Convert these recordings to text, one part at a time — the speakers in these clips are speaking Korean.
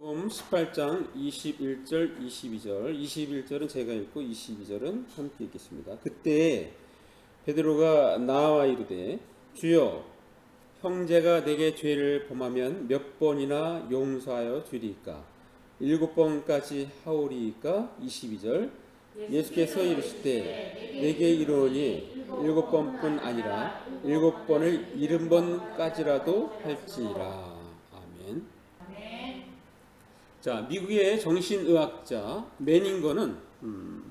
18장 21절, 22절, 21절은 제가 읽고 22절은 함께 읽겠습니다. 그때 베드로가 나와 이르되 주여 형제가 내게 죄를 범하면 몇 번이나 용서하여 주리이까? 7번까지 하오리이까? 22절 예수께서 이르시되 내게 이르노니 7번뿐 아니라 7번을 70번까지라도 할지니라. 아멘. 자, 미국의 정신의학자 매닝거는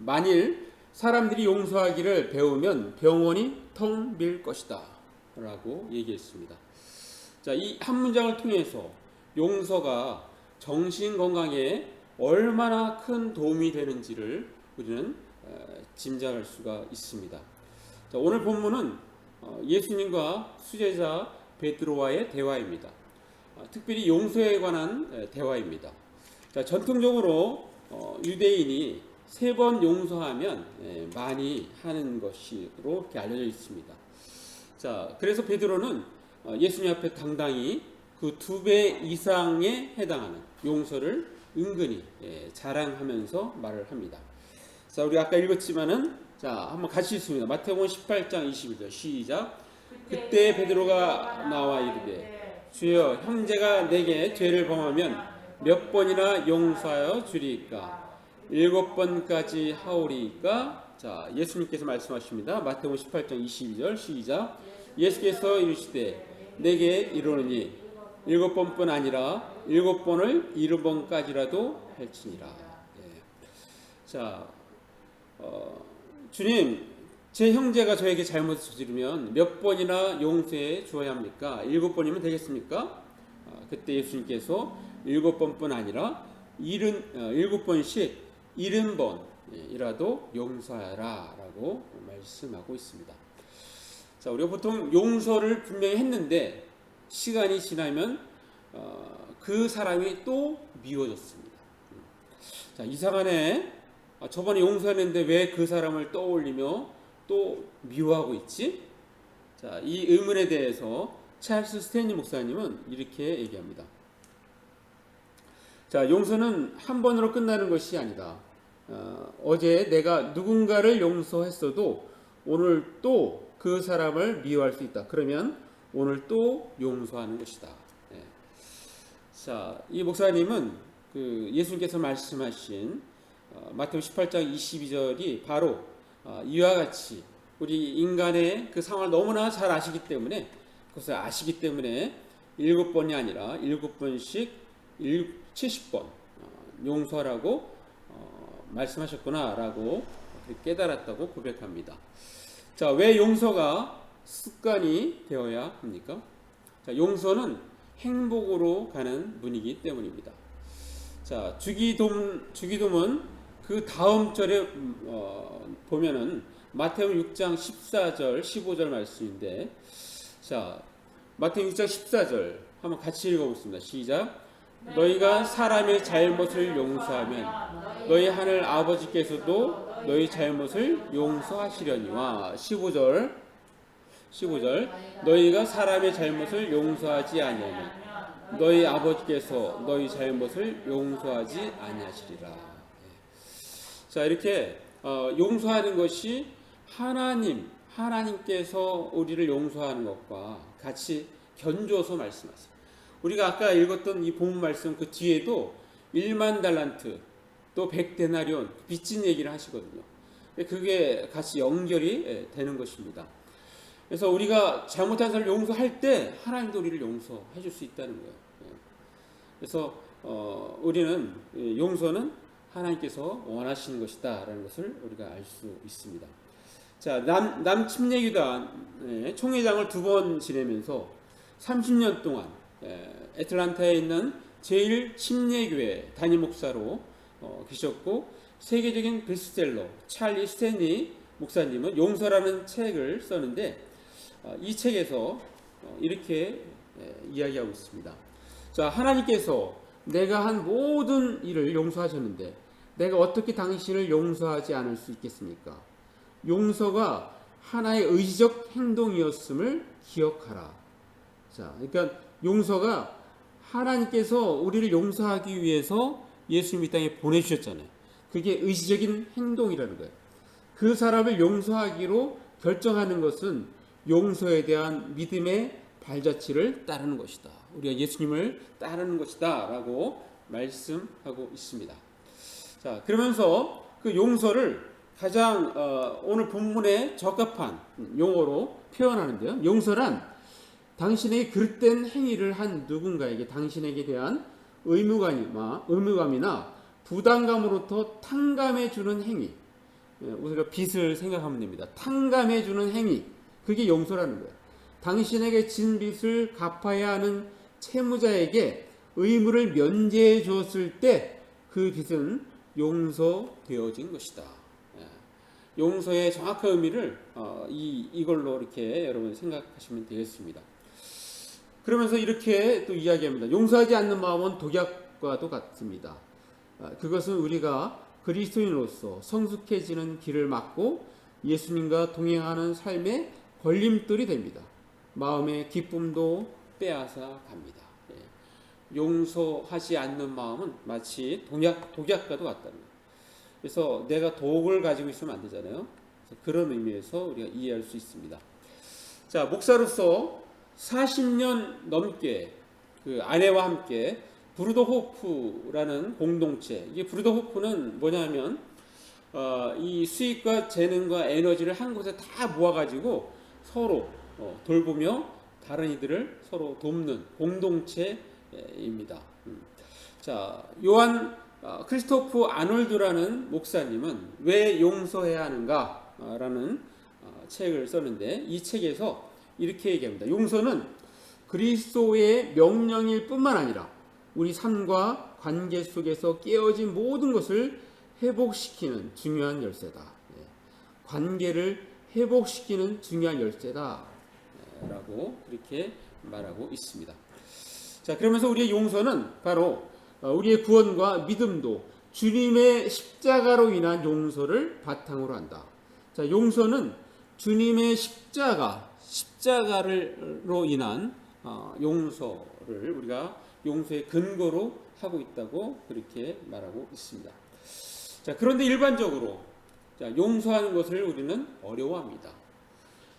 만일 사람들이 용서하기를 배우면 병원이 텅 빌 것이다 라고 얘기했습니다. 자, 이 한 문장을 통해서 용서가 정신건강에 얼마나 큰 도움이 되는지를 우리는 짐작할 수가 있습니다. 자, 오늘 본문은 예수님과 수제자 베드로와의 대화입니다. 특별히 용서에 관한 대화입니다. 자, 전통적으로 유대인이 3번 용서하면 많이 하는 것으로 이렇게 알려져 있습니다. 자, 그래서 베드로는 예수님 앞에 당당히 그 2배 이상에 해당하는 용서를 은근히 자랑하면서 말을 합니다. 자, 우리 아까 읽었지만은 자, 한번 같이 읽습니다. 마태복음 18장 21절 시작. 그때 베드로가 나와 이르되 주여 형제가 내게 죄를 범하면 몇 번이나 용서하여 주리이까? 7번까지 하오리이까? 자, 예수님께서 말씀하십니다. 마태복음 18장 22절 시작. 예수께서 이르시되 내게 이르노니 7번뿐 아니라 7번을 70번까지라도 할지니라. 자, 주님, 제 형제가 저에게 잘못을 저지르면 몇 번이나 용서해 주어야 합니까? 7번이면 되겠습니까? 그때 예수님께서 7번뿐 아니라 7번씩 70번이라도 용서하라 라고 말씀하고 있습니다. 자, 우리가 보통 용서를 분명히 했는데 시간이 지나면 그 사람이 또 미워졌습니다. 자, 이상하네. 저번에 용서했는데 왜 그 사람을 떠올리며 또 미워하고 있지? 자, 이 의문에 대해서 찰스 스탠리 목사님은 이렇게 얘기합니다. 자, 용서는 한 번으로 끝나는 것이 아니다. 어제 내가 누군가를 용서했어도 오늘 또 그 사람을 미워할 수 있다. 그러면 오늘 또 용서하는 것이다. 자, 이 목사님은 그 예수님께서 말씀하신 마태복음 18장 22절이 바로 이와 같이 우리 인간의 그 상황을 너무나 잘 아시기 때문에 그것을 아시기 때문에 7번이 아니라 7번씩 70번 용서하라고 말씀하셨구나라고 깨달았다고 고백합니다. 자, 왜 용서가 습관이 되어야 합니까? 자, 용서는 행복으로 가는 문이기 때문입니다. 자, 주기도문 그 다음 절에 보면은 마태복음 6장 14절 15절 말씀인데, 자, 마태복음 6장 14절 한번 같이 읽어보겠습니다. 시작. 너희가 사람의 잘못을 용서하면 너희 하늘 아버지께서도 너희 잘못을 용서하시려니와. 15절 너희가 사람의 잘못을 용서하지 아니하면 너희 아버지께서 너희 잘못을 용서하지 아니하시리라. 자, 이렇게 용서하는 것이 하나님께서 우리를 용서하는 것과 같이 견줘서 말씀하세요. 우리가 아까 읽었던 이 본문 말씀 그 뒤에도 1만 달란트 또 100데나리온 빚진 얘기를 하시거든요. 그게 같이 연결이 되는 것입니다. 그래서 우리가 잘못한 사람을 용서할 때 하나님도 우리를 용서해 줄 수 있다는 거예요. 그래서 우리는 용서는 하나님께서 원하시는 것이다라는 것을 우리가 알 수 있습니다. 자, 남침례교단 총회장을 2번 지내면서 30년 동안 애틀란타에 있는 제일 침례교회 담임 목사로 계셨고, 세계적인 베스트셀러 찰리 스탠리 목사님은 용서라는 책을 썼는데 이 책에서 이렇게 이야기하고 있습니다. 자, 하나님께서 내가 한 모든 일을 용서하셨는데 내가 어떻게 당신을 용서하지 않을 수 있겠습니까? 용서가 하나의 의지적 행동이었음을 기억하라. 자, 그러니까 용서가 하나님께서 우리를 용서하기 위해서 예수님 이 땅에 보내주셨잖아요. 그게 의지적인 행동이라는 거예요. 그 사람을 용서하기로 결정하는 것은 용서에 대한 믿음의 발자취를 따르는 것이다. 우리가 예수님을 따르는 것이다 라고 말씀하고 있습니다. 자, 그러면서 그 용서를 가장 오늘 본문에 적합한 용어로 표현하는데요. 용서란 당신에게 그릇된 행위를 한 누군가에게 당신에게 대한 의무감이나 부담감으로부터 탕감해주는 행위. 우리가 빚을 생각하면 됩니다. 탕감해주는 행위. 그게 용서라는 거예요. 당신에게 진 빚을 갚아야 하는 채무자에게 의무를 면제해 주었을 때 그 빚은 용서되어진 것이다. 용서의 정확한 의미를 이걸로 이렇게 여러분 생각하시면 되겠습니다. 그러면서 이렇게 또 이야기합니다. 용서하지 않는 마음은 독약과도 같습니다. 그것은 우리가 그리스도인으로서 성숙해지는 길을 막고 예수님과 동행하는 삶의 걸림돌이 됩니다. 마음의 기쁨도 빼앗아 갑니다. 용서하지 않는 마음은 마치 독약과도 같다는 거예요. 그래서 내가 독을 가지고 있으면 안 되잖아요. 그런 의미에서 우리가 이해할 수 있습니다. 자, 목사로서 40년 넘게 그 아내와 함께 브루더호프라는 공동체. 이게 브루더호프는 뭐냐면 이 수익과 재능과 에너지를 한 곳에 다 모아가지고 서로 돌보며 다른 이들을 서로 돕는 공동체입니다. 자, 요한 크리스토프 아놀드라는 목사님은 왜 용서해야 하는가라는 책을 썼는데 이 책에서 이렇게 얘기합니다. 용서는 그리스도의 명령일 뿐만 아니라 우리 삶과 관계 속에서 깨어진 모든 것을 회복시키는 중요한 열쇠다. 관계를 회복시키는 중요한 열쇠다. 라고 그렇게 말하고 있습니다. 자, 그러면서 우리의 용서는 바로 우리의 구원과 믿음도 주님의 십자가로 인한 용서를 바탕으로 한다. 자, 용서는 주님의 십자가로 인한 용서를 우리가 용서의 근거로 하고 있다고 그렇게 말하고 있습니다. 자, 그런데 일반적으로 용서하는 것을 우리는 어려워합니다.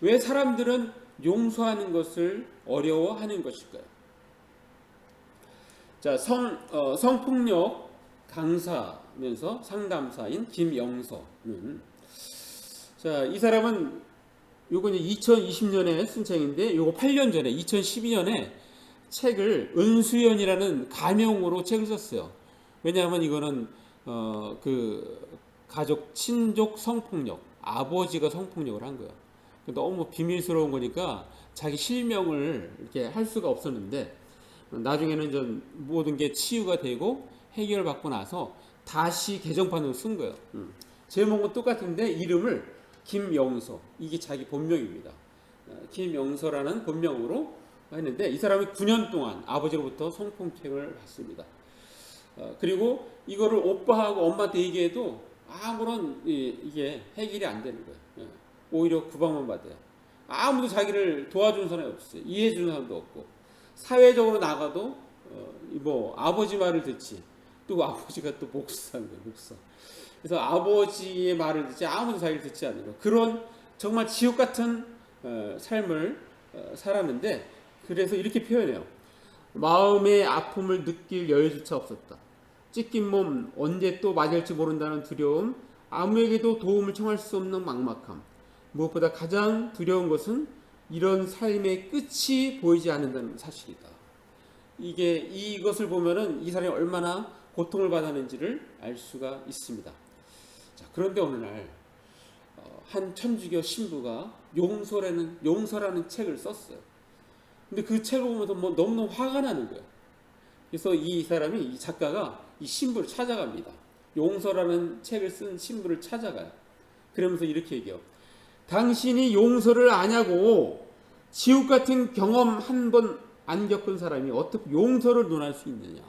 왜 사람들은 용서하는 것을 어려워하는 것일까요? 자, 성폭력 강사면서 상담사인 김영서는 자, 이 사람은 요거 이제 2020년에 쓴 책인데 요거 8년 전에 2012년에 책을 은수연이라는 가명으로 책을 썼어요. 왜냐하면 이거는 그 가족 친족 성폭력, 아버지가 성폭력을 한 거예요. 너무 비밀스러운 거니까 자기 실명을 이렇게 할 수가 없었는데 나중에는 좀 모든 게 치유가 되고 해결받고 나서 다시 개정판으로 쓴 거예요. 제목은 똑같은데 이름을 김영서, 이게 자기 본명입니다. 김영서라는 본명으로 했는데 이 사람이 9년 동안 아버지로부터 성폭행을 받습니다. 그리고 이거를 오빠하고 엄마한테 얘기해도 아무런 이게 해결이 안 되는 거예요. 오히려 구박만 받아요. 아무도 자기를 도와주는 사람이 없어요. 이해해주는 사람도 없고 사회적으로 나가도 뭐 아버지 말을 듣지, 또 아버지가 또 목사인 거예요. 목사. 그래서 아버지의 말을 듣지 아무도 자기를 듣지 않는 거예요. 그런 정말 지옥 같은 삶을 살았는데 그래서 이렇게 표현해요. 마음의 아픔을 느낄 여유조차 없었다. 찢긴 몸, 언제 또 맞을지 모른다는 두려움, 아무에게도 도움을 청할 수 없는 막막함. 무엇보다 가장 두려운 것은 이런 삶의 끝이 보이지 않는다는 사실이다. 이것을 보면은 이 사람이 얼마나 고통을 받았는지를 알 수가 있습니다. 자, 그런데 어느 날 한 천주교 신부가 용서라는 책을 썼어요. 근데 그 책을 보면서 너무너무 화가 나는 거예요. 그래서 이 사람이, 이 작가가 이 신부를 찾아갑니다. 용서라는 책을 쓴 신부를 찾아가요. 그러면서 이렇게 얘기해요. 당신이 용서를 아냐고, 지옥 같은 경험 한 번 안 겪은 사람이 어떻게 용서를 논할 수 있느냐.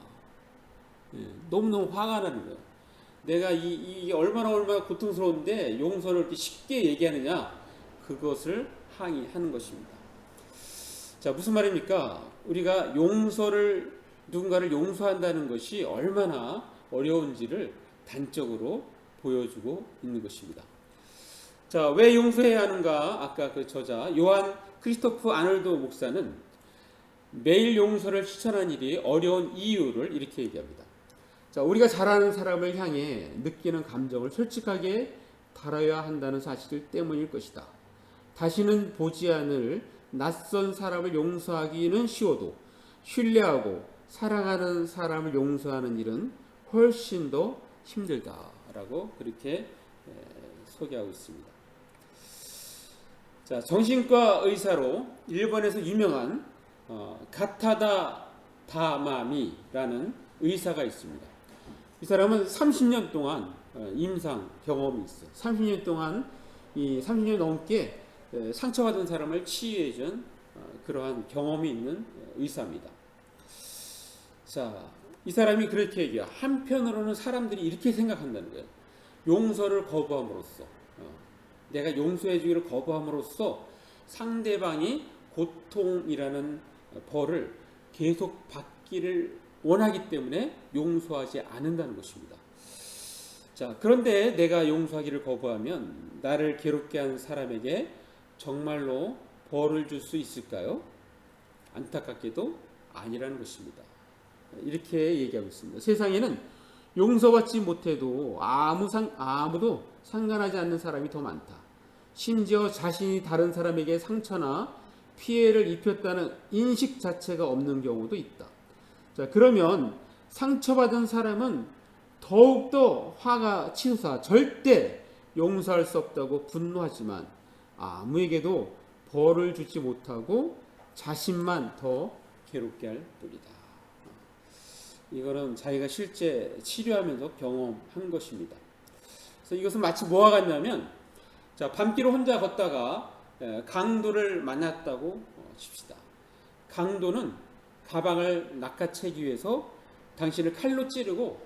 너무너무 화가 나는 거예요. 내가 이게 얼마나 고통스러운데 용서를 이렇게 쉽게 얘기하느냐. 그것을 항의하는 것입니다. 자, 무슨 말입니까? 우리가 용서를 누군가를 용서한다는 것이 얼마나 어려운지를 단적으로 보여주고 있는 것입니다. 자, 왜 용서해야 하는가? 아까 그 저자 요한 크리스토프 아놀드 목사는 매일 용서를 실천하는 일이 어려운 이유를 이렇게 얘기합니다. 자, 우리가 잘 아는 사람을 향해 느끼는 감정을 솔직하게 다뤄야 한다는 사실 때문일 것이다. 다시는 보지 않을 낯선 사람을 용서하기는 쉬워도 신뢰하고 사랑하는 사람을 용서하는 일은 훨씬 더 힘들다라고 그렇게 소개하고 있습니다. 자, 정신과 의사로 일본에서 유명한 가타다 다마미라는 의사가 있습니다. 이 사람은 30년 동안 임상 경험이 있어요. 30년 동안 30년 넘게 상처받은 사람을 치유해준 그러한 경험이 있는 의사입니다. 자, 이 사람이 그렇게 얘기해요. 한편으로는 사람들이 이렇게 생각한다는 거예요. 용서를 거부함으로써 내가 용서해주기를 거부함으로써 상대방이 고통이라는 벌을 계속 받기를 원하기 때문에 용서하지 않는다는 것입니다. 자, 그런데 내가 용서하기를 거부하면 나를 괴롭게 한 사람에게 정말로 벌을 줄 수 있을까요? 안타깝게도 아니라는 것입니다. 이렇게 얘기하고 있습니다. 세상에는 용서받지 못해도 아무도 상관하지 않는 사람이 더 많다. 심지어 자신이 다른 사람에게 상처나 피해를 입혔다는 인식 자체가 없는 경우도 있다. 자, 그러면 상처받은 사람은 더욱더 화가 치솟아 절대 용서할 수 없다고 분노하지만 아무에게도 벌을 주지 못하고 자신만 더 괴롭게 할 뿐이다. 이거는 자기가 실제 치료하면서 경험한 것입니다. 그래서 이것은 마치 뭐와 같냐면, 자, 밤길 혼자 걷다가 강도를 만났다고 칩시다. 강도는 가방을 낚아채기 위해서 당신을 칼로 찌르고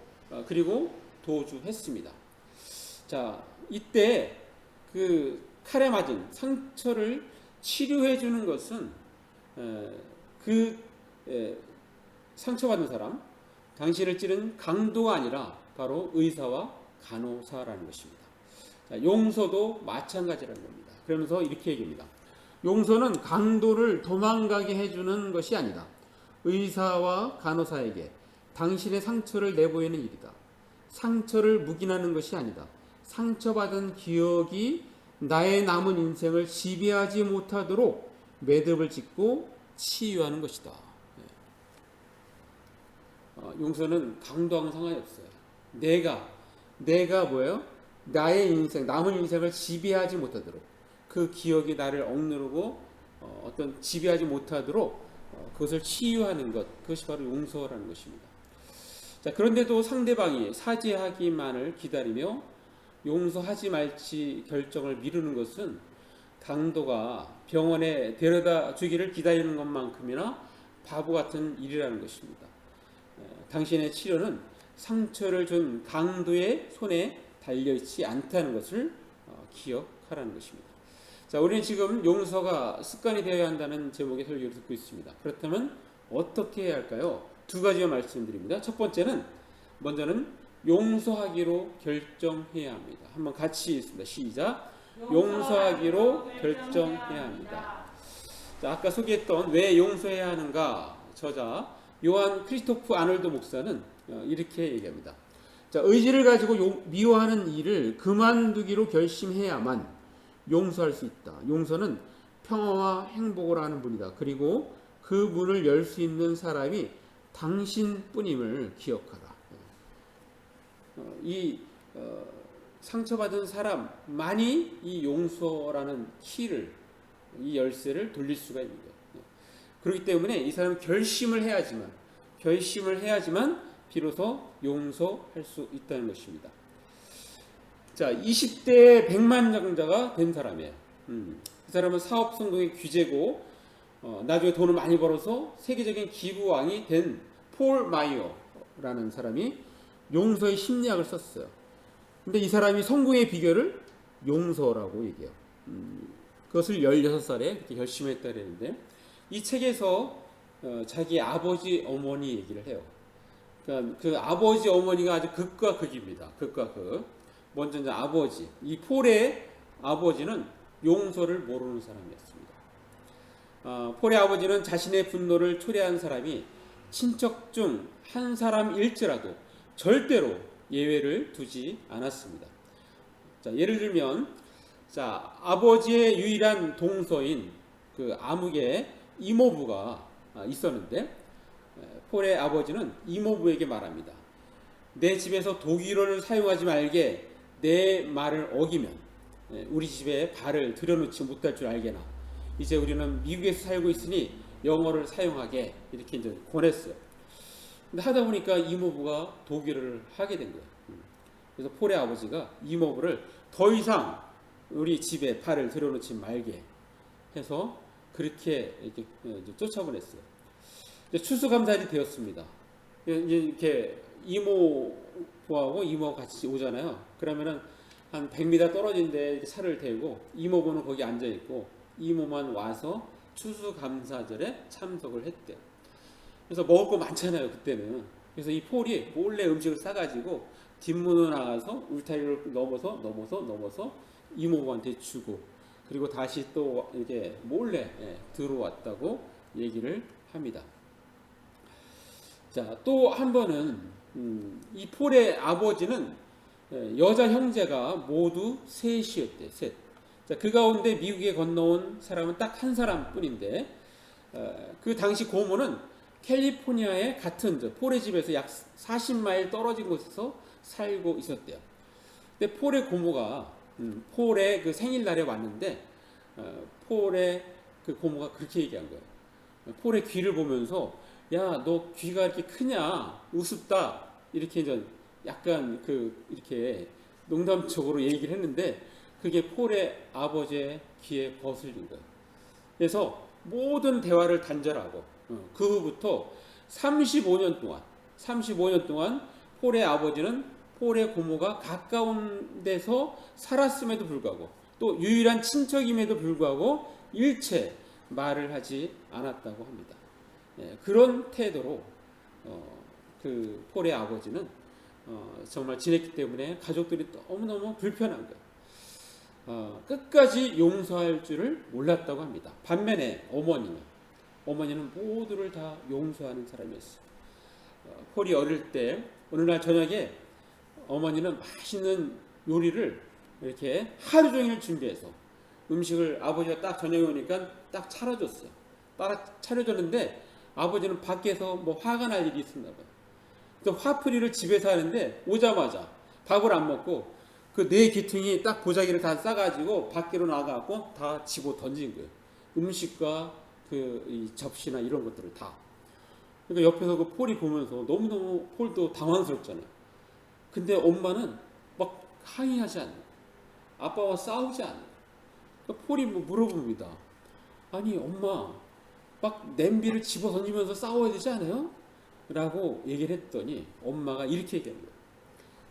그리고 도주했습니다. 자, 이때 그 칼에 맞은 상처를 치료해 주는 것은 상처받은 사람, 당신을 찌른 강도가 아니라 바로 의사와 간호사라는 것입니다. 자, 용서도 마찬가지라는 겁니다. 그러면서 이렇게 얘기합니다. 용서는 강도를 도망가게 해주는 것이 아니다. 의사와 간호사에게 당신의 상처를 내보이는 일이다. 상처를 묵인하는 것이 아니다. 상처받은 기억이 나의 남은 인생을 지배하지 못하도록 매듭을 짓고 치유하는 것이다. 용서는 강도하고는 상관이 없어요. 내가 뭐예요? 나의 인생, 남은 인생을 지배하지 못하도록, 그 기억이 나를 억누르고 어떤 지배하지 못하도록 그것을 치유하는 것, 그것이 바로 용서라는 것입니다. 자, 그런데도 상대방이 사죄하기만을 기다리며 용서하지 말지 결정을 미루는 것은 강도가 병원에 데려다 주기를 기다리는 것만큼이나 바보 같은 일이라는 것입니다. 당신의 치료는 상처를 준 강도의 손에 달려있지 않다는 것을 기억하라는 것입니다. 자, 우리는 지금 용서가 습관이 되어야 한다는 제목의 설교를 듣고 있습니다. 그렇다면 어떻게 해야 할까요? 두 가지만 말씀드립니다. 첫 번째는, 먼저는 용서하기로 결정해야 합니다. 한번 같이 읽습니다. 시작. 용서하기로 결정해야 합니다. 자, 아까 소개했던 왜 용서해야 하는가, 저자 요한 크리스토프 아놀드 목사는 이렇게 얘기합니다. 자, 의지를 가지고 미워하는 일을 그만두기로 결심해야만 용서할 수 있다. 용서는 평화와 행복을 하는 문이다. 그리고 그 문을 열 수 있는 사람이 당신뿐임을 기억하라. 상처받은 사람만이 이 용서라는 키를, 이 열쇠를 돌릴 수가 있는 거예요. 그렇기 때문에 이 사람은 결심을 해야지만 비로소 용서할 수 있다는 것입니다. 자, 20대 백만장자가 된 사람이에요. 그 사람은 사업 성공의 귀재고 나중에 돈을 많이 벌어서 세계적인 기부왕이 된 폴 마이어라는 사람이 용서의 심리학을 썼어요. 근데 이 사람이 성공의 비결을 용서라고 얘기해요. 그것을 16살에 그렇게 결심했다 그랬는데, 이 책에서 자기 아버지 어머니 얘기를 해요. 그러니까 그 아버지 어머니가 아주 극과 극입니다. 극과 극. 먼저 이제 아버지, 이 폴의 아버지는 용서를 모르는 사람이었습니다. 폴의 아버지는 자신의 분노를 초래한 사람이 친척 중 한 사람일지라도 절대로 예외를 두지 않았습니다. 자, 예를 들면, 자, 아버지의 유일한 동서인 그 아무개 이모부가 있었는데, 폴의 아버지는 이모부에게 말합니다. 내 집에서 독일어를 사용하지 말게, 내 말을 어기면 우리 집에 발을 들여놓지 못할 줄 알게나. 이제 우리는 미국에서 살고 있으니 영어를 사용하게, 이렇게 이제 권했어요. 근데 하다 보니까 이모부가 독일어를 하게 된 거예요. 그래서 폴의 아버지가 이모부를 더 이상 우리 집에 발을 들여놓지 말게 해서 그렇게 이렇게 쫓아보냈어요. 추수감사일이 되었습니다. 이렇게 이모부하고 이모가 같이 오잖아요. 그러면은 한 100m 떨어진 데 차를 대고 이모부는 거기 앉아 있고 이모만 와서 추수감사절에 참석을 했대요. 그래서 먹을 거 많잖아요, 그때는. 그래서 이 폴이 몰래 음식을 싸가지고 뒷문으로 나가서 울타리를 넘어서 이모부한테 주고, 그리고 다시 또 이렇게 몰래 들어왔다고 얘기를 합니다. 자, 또 한 번은 이 폴의 아버지는 여자 형제가 모두 셋이었대요. 셋. 자, 그 가운데 미국에 건너온 사람은 딱 한 사람뿐인데, 그 당시 고모는 캘리포니아의 같은 폴의 집에서 약 40마일 떨어진 곳에서 살고 있었대요. 근데 폴의 고모가 폴의 그 생일날에 왔는데, 폴의 그 고모가 그렇게 얘기한 거예요. 폴의 귀를 보면서, 야, 너 귀가 이렇게 크냐? 우습다. 이렇게 이제 약간 이렇게 농담적으로 얘기를 했는데, 그게 폴의 아버지의 귀에 거슬린 거예요. 그래서 모든 대화를 단절하고, 그 후부터 35년 동안 폴의 아버지는 폴의 고모가 가까운 데서 살았음에도 불구하고, 또 유일한 친척임에도 불구하고 일체 말을 하지 않았다고 합니다. 그런 태도로 그 폴의 아버지는 정말 지냈기 때문에 가족들이 너무너무 불편한 거예요. 끝까지 용서할 줄을 몰랐다고 합니다. 반면에 어머니는 모두를 다 용서하는 사람이었어요. 폴이 어릴 때 어느 날 저녁에 어머니는 맛있는 요리를 이렇게 하루 종일 준비해서 음식을 아버지가 딱 저녁에 오니까 딱 차려줬어요. 딱 차려줬는데 아버지는 밖에서 뭐 화가 날 일이 있었나 봐요. 그래서 화풀이를 집에서 하는데 오자마자 밥을 안 먹고 그 네 귀퉁이 딱 보자기를 다 싸가지고 밖으로 나가고 다 집어 던진 거예요. 음식과 이 접시나 이런 것들을 다. 그러니까 옆에서 그 폴이 보면서 너무너무 폴도 당황스럽잖아요. 근데 엄마는 막 항의하지 않아요. 아빠와 싸우지 않아요. 그러니까 폴이 물어봅니다. 아니 엄마, 막 냄비를 집어 던지면서 싸워야 되지 않아요? 라고 얘기를 했더니 엄마가 이렇게 얘기한 거예요.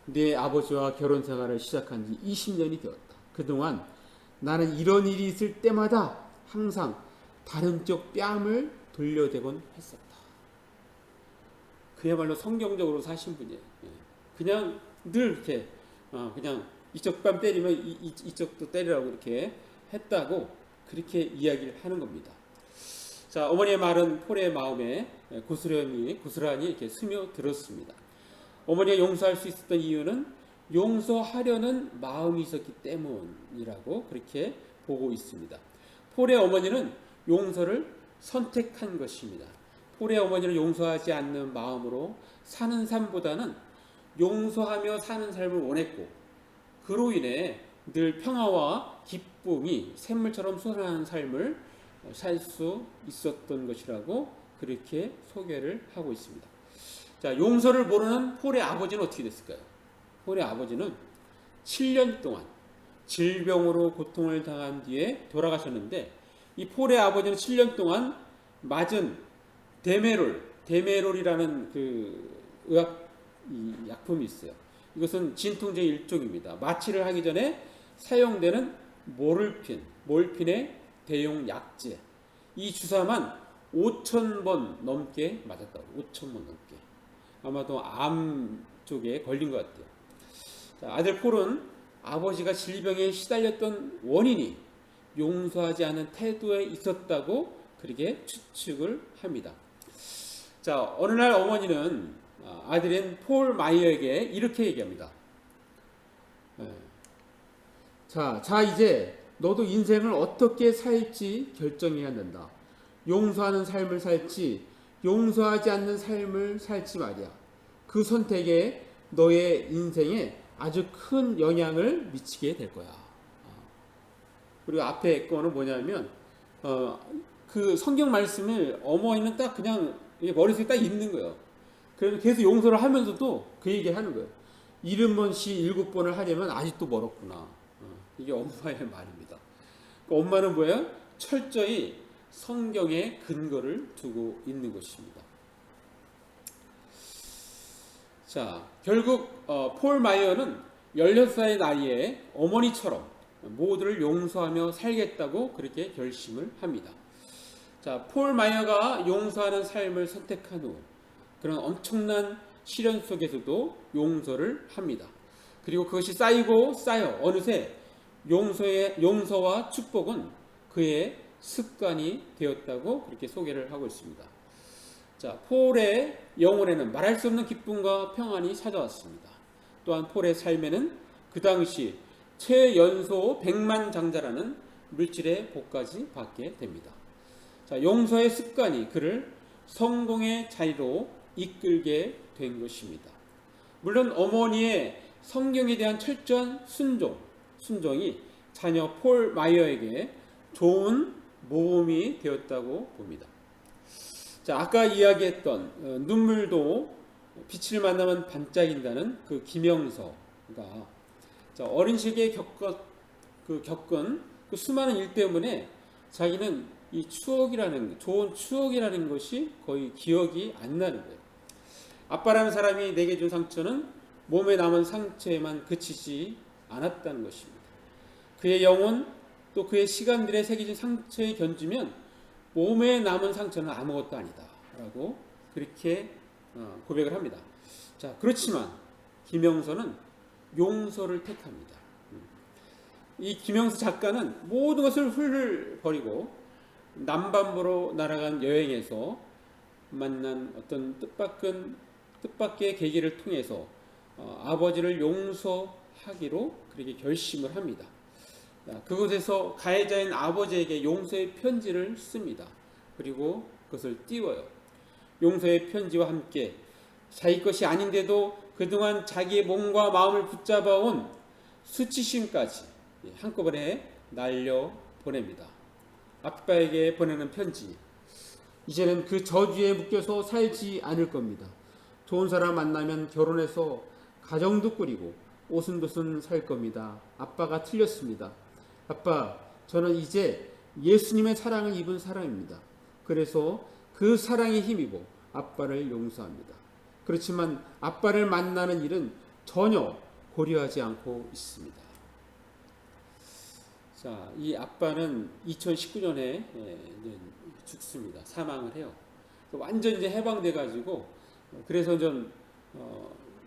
내 아버지와 결혼 생활을 시작한 지 20년이 되었다. 그동안 나는 이런 일이 있을 때마다 항상 다른 쪽 뺨을 돌려대곤 했었다. 그야말로 성경적으로 사신 분이에요. 그냥 늘 이렇게 그냥 이쪽 뺨 때리면 이쪽도 때리라고 이렇게 했다고 그렇게 이야기를 하는 겁니다. 자, 어머니의 말은 폴의 마음에 고스란히 이렇게 스며들었습니다. 어머니가 용서할 수 있었던 이유는 용서하려는 마음이 있었기 때문이라고 그렇게 보고 있습니다. 폴의 어머니는 용서를 선택한 것입니다. 폴의 어머니는 용서하지 않는 마음으로 사는 삶보다는 용서하며 사는 삶을 원했고, 그로 인해 늘 평화와 기쁨이 샘물처럼 솟아나는 삶을 살 수 있었던 것이라고 그렇게 소개를 하고 있습니다. 자, 용서를 모르는 폴의 아버지는 어떻게 됐을까요? 폴의 아버지는 7년 동안 질병으로 고통을 당한 뒤에 돌아가셨는데, 이 폴의 아버지는 7년 동안 맞은 데메롤이라는 그 의학 약품이 있어요. 이것은 진통제 일종입니다. 마취를 하기 전에 사용되는 몰핀의 대용 약제. 이 주사만 5천 번 넘게 맞았다고. 5천 번 넘게. 아마도 암 쪽에 걸린 것 같아요. 자, 아들 폴은 아버지가 질병에 시달렸던 원인이 용서하지 않은 태도에 있었다고 그렇게 추측을 합니다. 자, 어느 날 어머니는 아들인 폴 마이어에게 이렇게 얘기합니다. 자, 이제 너도 인생을 어떻게 살지 결정해야 된다. 용서하는 삶을 살지, 용서하지 않는 삶을 살지 말이야. 그 선택에 너의 인생에 아주 큰 영향을 미치게 될 거야. 그리고 앞에 거는 뭐냐면, 그 성경 말씀을 어머니는 딱 그냥 머릿속에 딱 있는 거예요. 그래서 계속 용서를 하면서도 그 얘기를 하는 거예요. 70번 시 7번을 하려면 아직도 멀었구나. 이게 엄마의 말입니다. 그러니까 엄마는 뭐예요? 철저히 성경에 근거를 두고 있는 것입니다. 자, 결국 폴 마이어는 16살의 나이에 어머니처럼 모두를 용서하며 살겠다고 그렇게 결심을 합니다. 자, 폴 마이어가 용서하는 삶을 선택한 후 그런 엄청난 시련 속에서도 용서를 합니다. 그리고 그것이 쌓이고 쌓여 어느새 용서와 축복은 그의 습관이 되었다고 그렇게 소개를 하고 있습니다. 자, 폴의 영혼에는 말할 수 없는 기쁨과 평안이 찾아왔습니다. 또한 폴의 삶에는 그 당시 최연소 100만 장자라는 물질의 복까지 받게 됩니다. 자, 용서의 습관이 그를 성공의 자리로 이끌게 된 것입니다. 물론 어머니의 성경에 대한 철저한 순종이 자녀 폴 마이어에게 좋은 모범이 되었다고 봅니다. 자, 아까 이야기했던 눈물도 빛을 만나면 반짝인다는 그 김영서가 어린 시기에 겪은 그 수많은 일 때문에 자기는 이 좋은 추억이라는 것이 거의 기억이 안 나는 거예요. 아빠라는 사람이 내게 준 상처는 몸에 남은 상처에만 그치지 않았다는 것입니다. 그의 영혼 또 그의 시간들에 새겨진 상처에 견주면 몸에 남은 상처는 아무것도 아니다 라고 그렇게 고백을 합니다. 자, 그렇지만 김영서는 용서를 택합니다. 이 김영서 작가는 모든 것을 훌훌 버리고 남반부로 날아간 여행에서 만난 어떤 뜻밖의 계기를 통해서 아버지를 용서하기로 그렇게 결심을 합니다. 그곳에서 가해자인 아버지에게 용서의 편지를 씁니다. 그리고 그것을 띄워요. 용서의 편지와 함께 자기 것이 아닌데도 그동안 자기의 몸과 마음을 붙잡아온 수치심까지 한꺼번에 날려보냅니다. 아빠에게 보내는 편지. 이제는 그 저주에 묶여서 살지 않을 겁니다. 좋은 사람 만나면 결혼해서 가정도 꾸리고 오순도순 살 겁니다. 아빠가 틀렸습니다. 아빠, 저는 이제 예수님의 사랑을 입은 사람입니다. 그래서 그 사랑에 힘입어 아빠를 용서합니다. 그렇지만 아빠를 만나는 일은 전혀 고려하지 않고 있습니다. 자, 이 아빠는 2019년에 죽습니다. 사망을 해요. 완전 이제 해방돼가지고 그래서 좀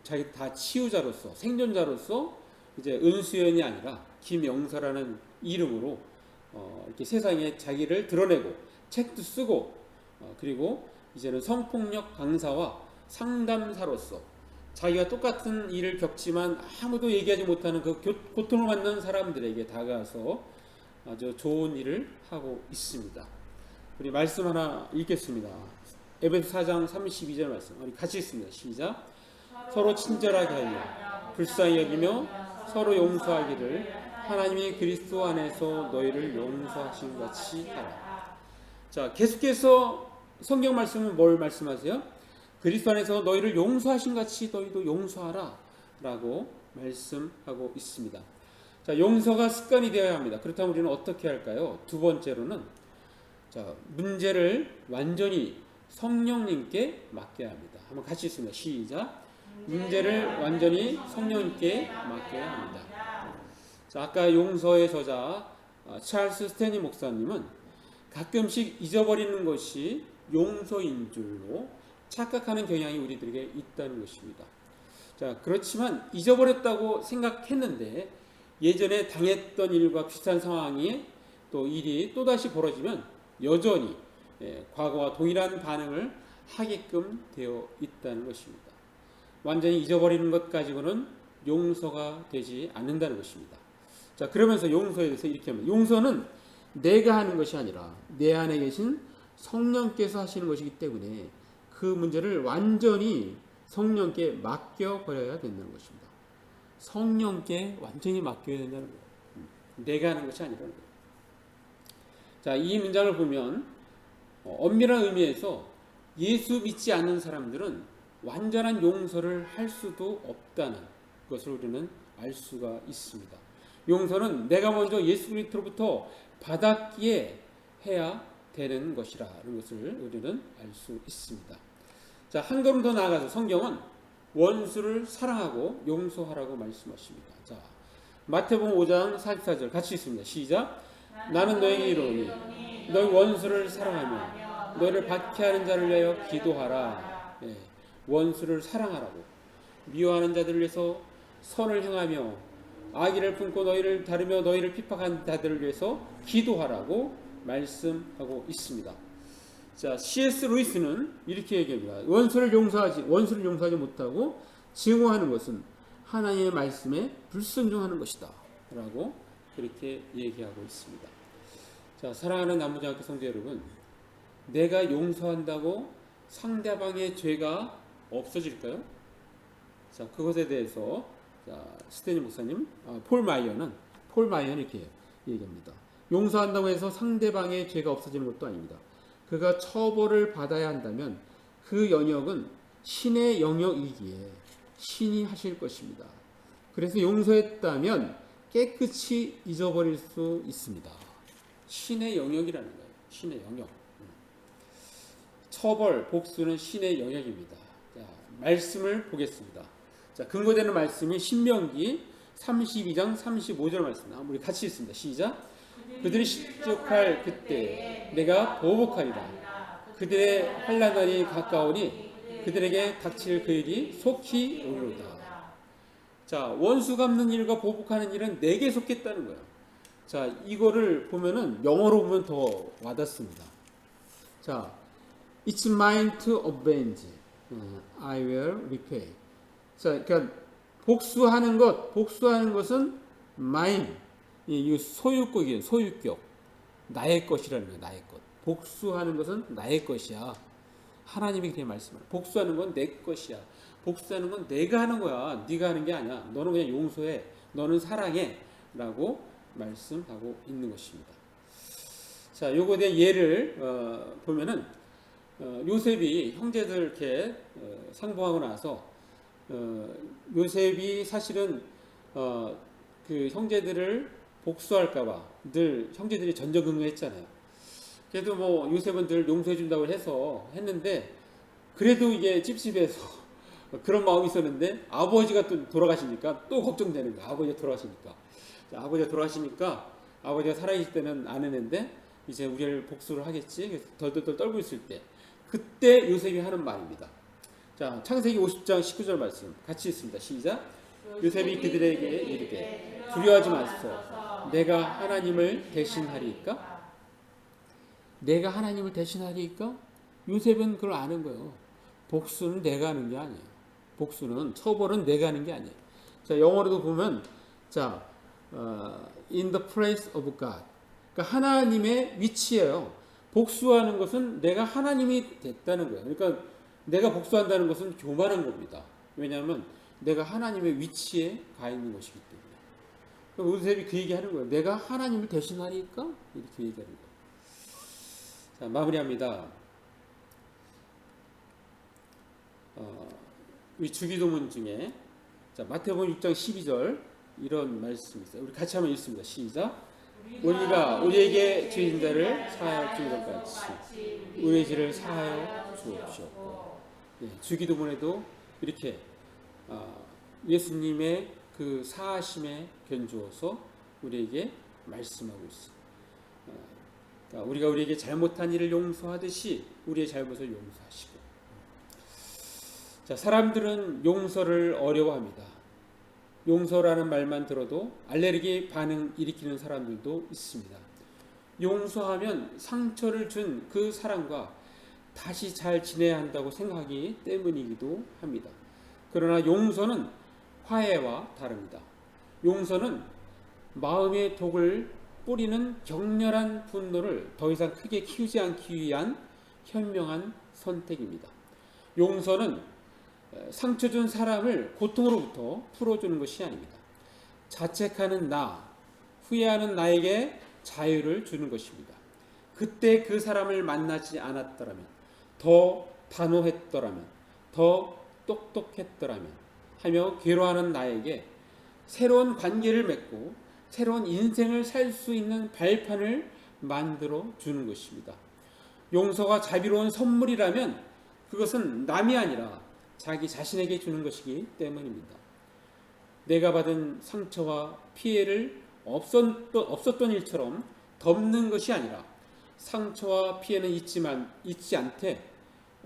자기 다 치유자로서 생존자로서 이제 은수연이 아니라 김영서라는 이름으로 이렇게 세상에 자기를 드러내고 책도 쓰고 그리고 이제는 성폭력 강사와 상담사로서 자기가 똑같은 일을 겪지만 아무도 얘기하지 못하는 그 고통을 받는 사람들에게 다가가서 아주 좋은 일을 하고 있습니다. 우리 말씀 하나 읽겠습니다. 에베소 4장 32절 말씀 우리 같이 읽습니다. 시작. 서로 친절하게 하여 불쌍히 여기며 서로 용서하기를 하나님이 그리스도 안에서 너희를 용서하신 같이 하라. 자, 계속해서 성경 말씀은 뭘 말씀하세요? 그리스도 안에서 너희를 용서하신 같이 너희도 용서하라 라고 말씀하고 있습니다. 자, 용서가 습관이 되어야 합니다. 그렇다면 우리는 어떻게 할까요? 두 번째로는 자, 문제를 완전히 성령님께 맡겨야 합니다. 한번 같이 읽습니다. 시작. 문제를 완전히 성령님께 맡겨야 합니다. 자, 아까 용서의 저자 찰스 스탠리 목사님은 가끔씩 잊어버리는 것이 용서인 줄로 착각하는 경향이 우리들에게 있다는 것입니다. 자, 그렇지만 잊어버렸다고 생각했는데 예전에 당했던 일과 비슷한 상황이 또 일이 또다시 벌어지면 여전히 과거와 동일한 반응을 하게끔 되어 있다는 것입니다. 완전히 잊어버리는 것 가지고는 용서가 되지 않는다는 것입니다. 자, 그러면서 용서에 대해서 이렇게 합니다. 용서는 내가 하는 것이 아니라 내 안에 계신 성령께서 하시는 것이기 때문에 그 문제를 완전히 성령께 맡겨버려야 된다는 것입니다. 성령께 완전히 맡겨야 된다는 거예요. 내가 하는 것이 아니라는 거예요. 자, 이 문장을 보면 엄밀한 의미에서 예수 믿지 않는 사람들은 완전한 용서를 할 수도 없다는 것을 우리는 알 수가 있습니다. 용서는 내가 먼저 예수 그리스도로부터 받았기에 해야 되는 것이라는 것을 우리는 알 수 있습니다. 자, 한 걸음 더 나아가서 성경은 원수를 사랑하고 용서하라고 말씀하십니다. 자, 마태복음 5장 44절 같이 읽습니다. 시작. 나는 너에게 이르노니 너희 원수를 사랑하며 너희를 박해하는 자를 위하여 기도하라. 원수를 사랑하라고, 미워하는 자들을 위해서 선을 행하며 악의를 품고 너희를 다루며 너희를 핍박한 자들을 위해서 기도하라고 말씀하고 있습니다. 자, C.S. 루이스는 이렇게 얘기합니다. 원수를 용서하지 못하고 증오하는 것은 하나님의 말씀에 불순종하는 것이다 라고 그렇게 얘기하고 있습니다. 자, 사랑하는 남부장학교 성도 여러분, 내가 용서한다고 상대방의 죄가 없어질까요? 자, 그것에 대해서 스테니 목사님, 폴 마이어는 이렇게 얘기합니다. 용서한다고 해서 상대방의 죄가 없어지는 것도 아닙니다. 그가 처벌을 받아야 한다면 그 영역은 신의 영역이기에 신이 하실 것입니다. 그래서 용서했다면 깨끗이 잊어버릴 수 있습니다. 신의 영역이라는 거예요. 신의 영역. 처벌, 복수는 신의 영역입니다. 자, 말씀을 보겠습니다. 자, 근거되는 말씀이 신명기 32장 35절 말씀입니다. 우리 같이 읽습니다. 시작. 그들이 실족할 그때 내가 보복하리라. 그들의 환난 날이 가까우니 그들에게 닥칠 그 일이 속히 오리로다. 자, 원수 갚는 일과 보복하는 일은 내게 속했다는 거예요. 자, 이거를 보면은 영어로 보면 더 와닿습니다. 자, It's mine to avenge. I will repay. 자, 그러니까 복수하는 것은 mine. 이 소유격이에요. 소유격. 나의 것이라는 거예요. 나의 것. 복수하는 것은 나의 것이야. 하나님이 그렇게 말씀하세요. 복수하는 건 내 것이야. 복수하는 건 내가 하는 거야. 네가 하는 게 아니야. 너는 그냥 용서해. 너는 사랑해. 라고 말씀하고 있는 것입니다. 자, 요거에 대한 예를 보면은 요셉이 형제들 이렇게 상봉하고 나서 요셉이 사실은 그 형제들을 복수할까봐 늘 형제들이 전전긍긍했잖아요. 그래도 뭐 요셉은 늘 용서해 준다고 해서 했는데 그래도 이게 찝찝해서 그런 마음이 있었는데 아버지가 또 돌아가시니까 또 걱정되는 거야. 아버지가 돌아가시니까. 자, 아버지가 돌아가시니까 아버지가 살아계실 때는 안 했는데 이제 우리를 복수를 하겠지. 그래서 덜덜덜 떨고 있을 때 그때 요셉이 하는 말입니다. 자, 창세기 50장 19절 말씀 같이 읽습니다. 시작. 요셉이 그들에게 이르되 두려워하지 마소서. 내가 하나님을 대신하리이까? 내가 하나님을 대신하리이까? 요셉은 그걸 아는 거예요. 복수는 내가 하는 게 아니에요. 복수는 처벌은 내가 하는 게 아니에요. 자, 영어로도 보면 자, in the place of God. 그러니까 하나님의 위치예요. 복수하는 것은 내가 하나님이 됐다는 거예요. 그러니까 내가 복수한다는 것은 교만한 겁니다. 왜냐하면 내가 하나님의 위치에 가 있는 것이기 때문에. 그러니까 요셉이 그 얘기하는 거예요. 내가 하나님을 대신하니까 이렇게 얘기하는 거예요. 자, 마무리합니다. 우리 주기도문 중에 자, 마태복음 6장 12절 이런 말씀이 있어요. 우리 같이 한번 읽습니다. 시작. 우리가 우리에게 죄진 자를 사하여 주는 것 같이 우리의 죄를 사하여 주옵시옵고. 네, 주기도문에도 이렇게 예수님의 그 사하심에 견주어서 우리에게 말씀하고 있습니다. 우리가 우리에게 잘못한 일을 용서하듯이 우리의 잘못을 용서하시고. 자, 사람들은 용서를 어려워합니다. 용서라는 말만 들어도 알레르기 반응 일으키는 사람들도 있습니다. 용서하면 상처를 준 그 사람과 다시 잘 지내야 한다고 생각하기 때문이기도 합니다. 그러나 용서는 화해와 다릅니다. 용서는 마음의 독을 뿌리는 격렬한 분노를 더 이상 크게 키우지 않기 위한 현명한 선택입니다. 용서는 상처 준 사람을 고통으로부터 풀어주는 것이 아닙니다. 자책하는 나, 후회하는 나에게 자유를 주는 것입니다. 그때 그 사람을 만나지 않았더라면, 더 단호했더라면, 더 똑똑했더라면 하며 괴로워하는 나에게 새로운 관계를 맺고 새로운 인생을 살 수 있는 발판을 만들어 주는 것입니다. 용서가 자비로운 선물이라면 그것은 남이 아니라 자기 자신에게 주는 것이기 때문입니다. 내가 받은 상처와 피해를 없었던 일처럼 덮는 것이 아니라 상처와 피해는 잊지 않되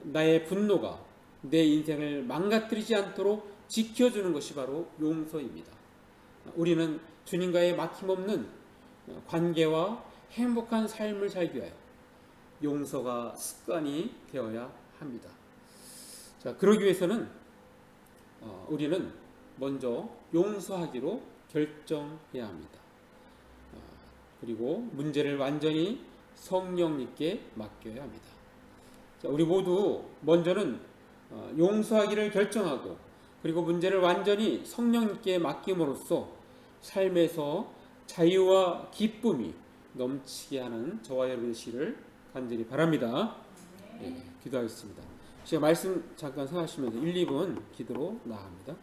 나의 분노가 내 인생을 망가뜨리지 않도록 지켜주는 것이 바로 용서입니다. 우리는 주님과의 막힘없는 관계와 행복한 삶을 살기 위하여 용서가 습관이 되어야 합니다. 자, 그러기 위해서는 우리는 먼저 용서하기로 결정해야 합니다. 그리고 문제를 완전히 성령님께 맡겨야 합니다. 자, 우리 모두 먼저는 용서하기를 결정하고 그리고 문제를 완전히 성령님께 맡김으로써 삶에서 자유와 기쁨이 넘치게 하는 저와 여러분의 시를 간절히 바랍니다. 네, 기도하겠습니다. 제가 말씀 잠깐 생각하시면서 1, 2분 기도로 나아갑니다.